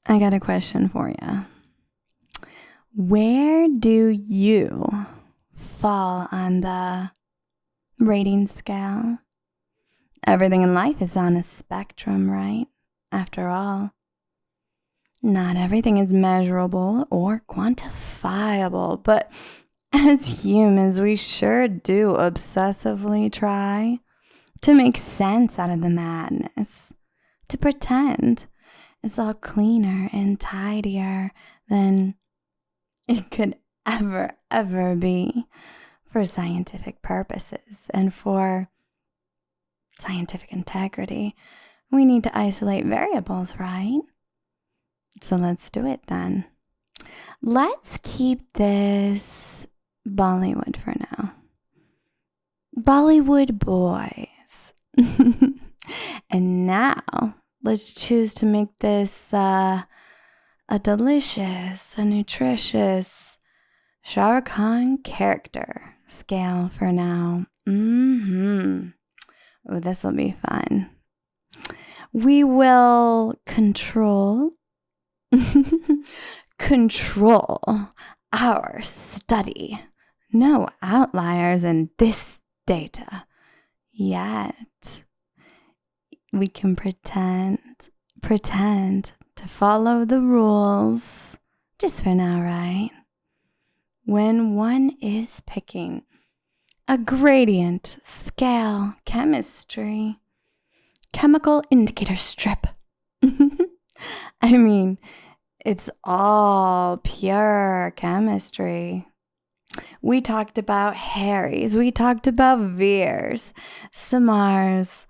I got a question for you. Where do you fall on the rating scale? Everything in life is on a spectrum, right? After all, not everything is measurable or quantifiable, but as humans, we sure do obsessively try to make sense out of the madness, to pretend it's all cleaner and tidier than it could ever be for scientific purposes and for scientific integrity. We need to isolate variables, right? So let's do it then. Let's keep this Bollywood for now. Bollywood boys. And now let's choose to make this a delicious, a nutritious Shah Rukh Khan character scale for now. Oh, this will be fun. We will control our study. No outliers in this data yet. We can pretend to follow the rules just for now, right? When one is picking a gradient scale chemistry, chemical indicator strip. I mean, it's all pure chemistry. We talked about Harry's, we talked about Veers, Samar's,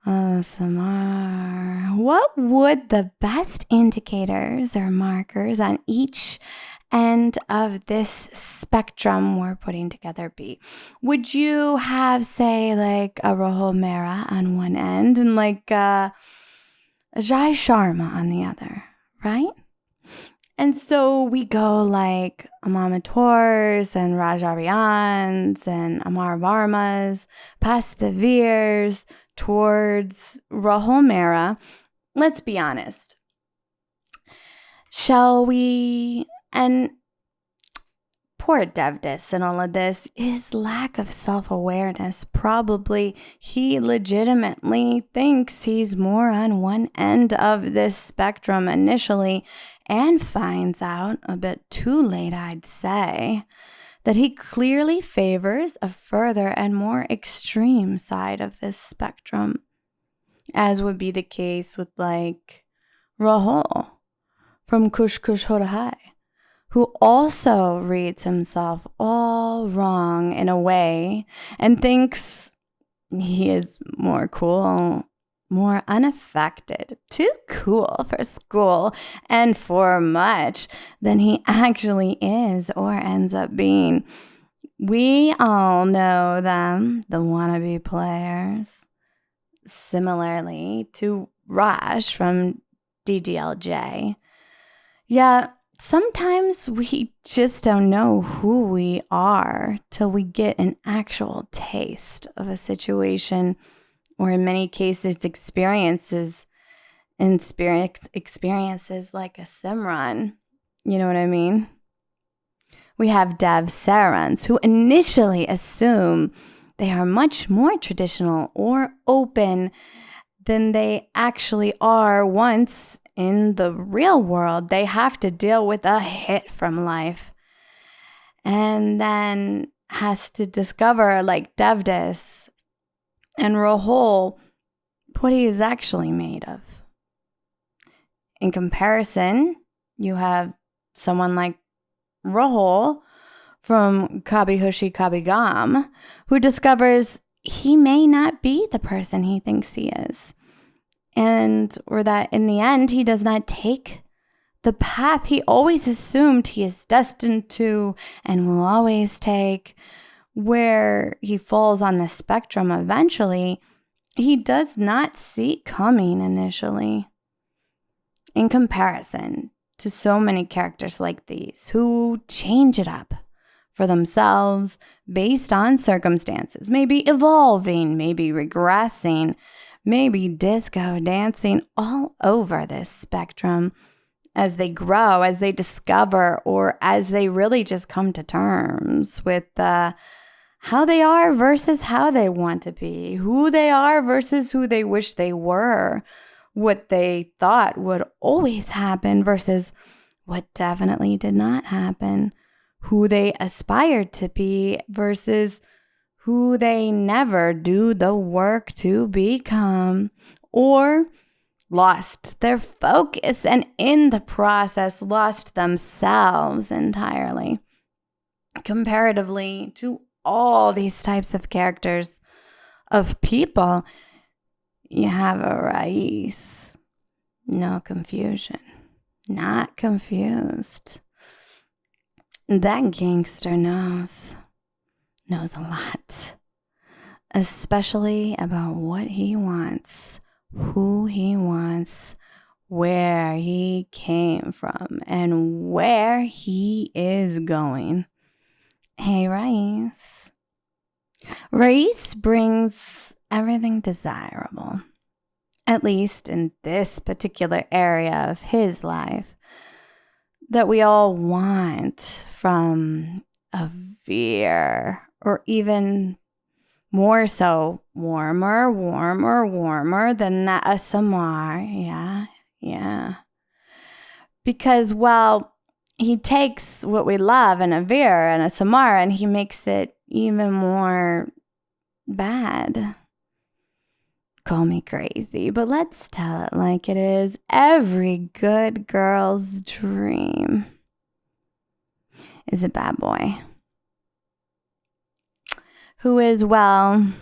Samar. What would the best indicators or markers on each end of this spectrum we're putting together be? Would you have, say, like a Rahul Mehra on one end and like a Jai Sharma on the other, right? And so we go like Amamatours and Raj Aryans and Amar Varmas, past the Veers, towards Rahul Mehra. Let's be honest. Shall we? And poor Devdas in all of this, his lack of self-awareness, probably he legitimately thinks he's more on one end of this spectrum initially and finds out a bit too late, I'd say, that he clearly favors a further and more extreme side of this spectrum, as would be the case with like Rahul from Kush Kush Ho Hai, who also reads himself all wrong in a way and thinks he is more cool, more unaffected, too cool for school and for much than he actually is or ends up being. We all know them, the wannabe players. Similarly to Raj from DDLJ. Yeah, sometimes we just don't know who we are till we get an actual taste of a situation, or in many cases, experiences like a Simran. You know what I mean? We have Dev Sarans who initially assume they are much more traditional or open than they actually are once in the real world they have to deal with a hit from life, and then has to discover, like Devdas and Rahul, what he is actually made of. In comparison, you have someone like Rahul from Kabhi Hushi Kabhi Gham, who discovers he may not be the person he thinks he is. Or that in the end, he does not take the path he always assumed he is destined to and will always take, where he falls on the spectrum eventually, he does not see coming initially. In comparison to so many characters like these who change it up for themselves based on circumstances, maybe evolving, maybe regressing, maybe disco dancing all over this spectrum, as they grow, as they discover, or as they really just come to terms with how they are versus how they want to be, who they are versus who they wish they were, what they thought would always happen versus what definitely did not happen, who they aspired to be versus who they never do the work to become, or lost their focus and in the process lost themselves entirely. Comparatively to all these types of characters of people, you have a Raees. No confusion. Not confused. That gangster knows a lot, especially about what he wants, who he wants, where he came from, and where he is going. Hey, Raees. Raees brings everything desirable, at least in this particular area of his life, that we all want from a Veer, or even more so, warmer than that a Samar. Yeah. Because, well, he takes what we love in a Veer and a Samar and he makes it even more bad. Call me crazy, but let's tell it like it is. Every good girl's dream is a bad boy who is, well,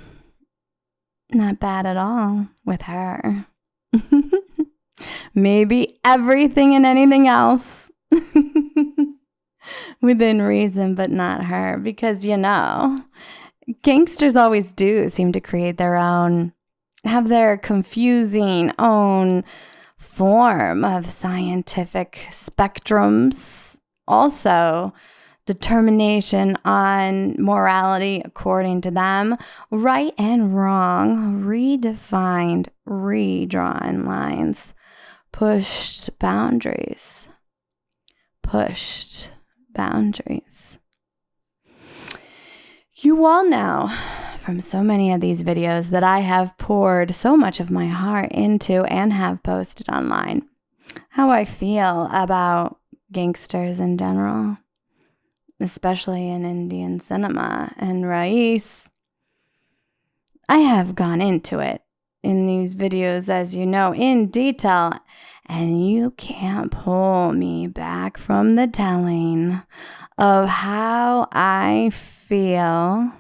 not bad at all with her. Maybe everything and anything else within reason, but not her. Because, gangsters always do seem to create their own, have their confusing own form of scientific spectrums. Also, determination on morality according to them, right and wrong, redefined, redrawn lines, pushed boundaries. You all know from so many of these videos that I have poured so much of my heart into and have posted online how I feel about gangsters in general, especially in Indian cinema. And Raees, I have gone into it in these videos, as you know, in detail, and you can't pull me back from the telling of how I feel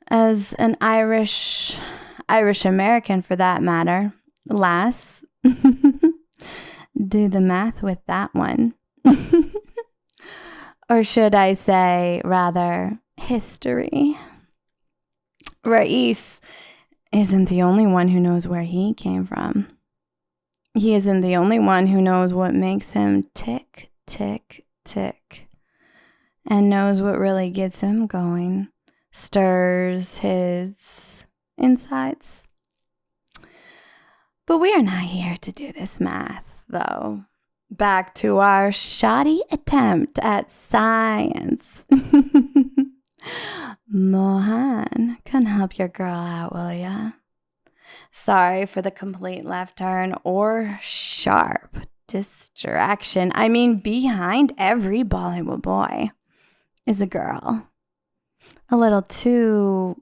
as an Irish American, for that matter. Lass, do the math with that one. Or should I say, rather, history. Raees isn't the only one who knows where he came from. He isn't the only one who knows what makes him tick, tick, tick, and knows what really gets him going, stirs his insides. But we are not here to do this math, though. Back to our shoddy attempt at science. Mohan, can help your girl out, will ya? Sorry for the complete left turn or sharp distraction. I mean, behind every Bollywood boy is a girl. A little too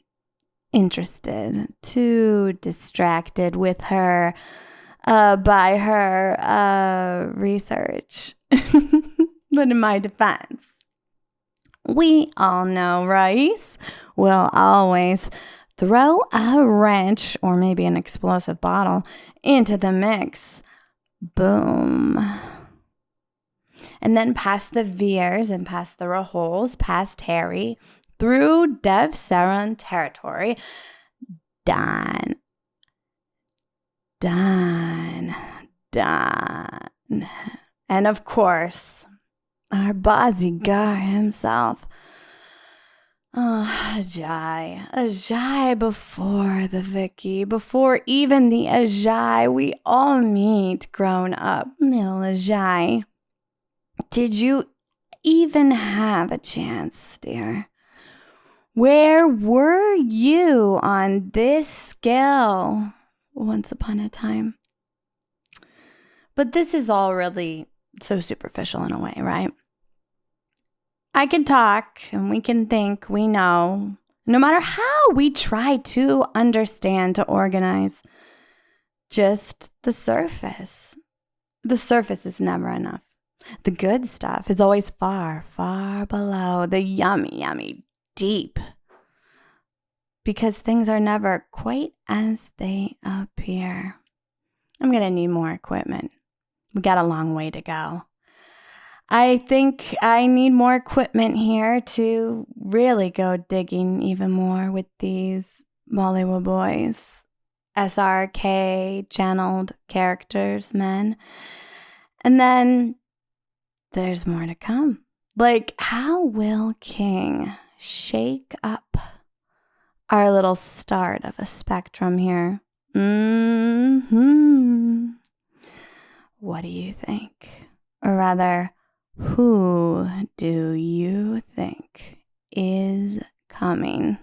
interested, too distracted with her, by her research. But in my defense, we all know Raees will always throw a wrench or maybe an explosive bottle into the mix. Boom. And then past the Veers and past the Rahuls, past Harry, through Dev Saran territory, Don. And of course, our Bazigar himself, Oh, Ajay before the Vicky, before even the Ajay we all meet grown up, little Ajay. Did you even have a chance, dear? Where were you on this scale once upon a time? But this is all really so superficial in a way, right? I can talk and we can think, we know, no matter how we try to understand, to organize, just the surface. The surface is never enough. The good stuff is always far, far below the yummy, yummy deep. Because things are never quite as they appear. I'm going to need more equipment. We got a long way to go. I think I need more equipment here to really go digging even more with these Bollywood boys. SRK channeled characters, men. And then there's more to come. Like, how will King shake up our little start of a spectrum here? What do you think? Or rather, who do you think is coming?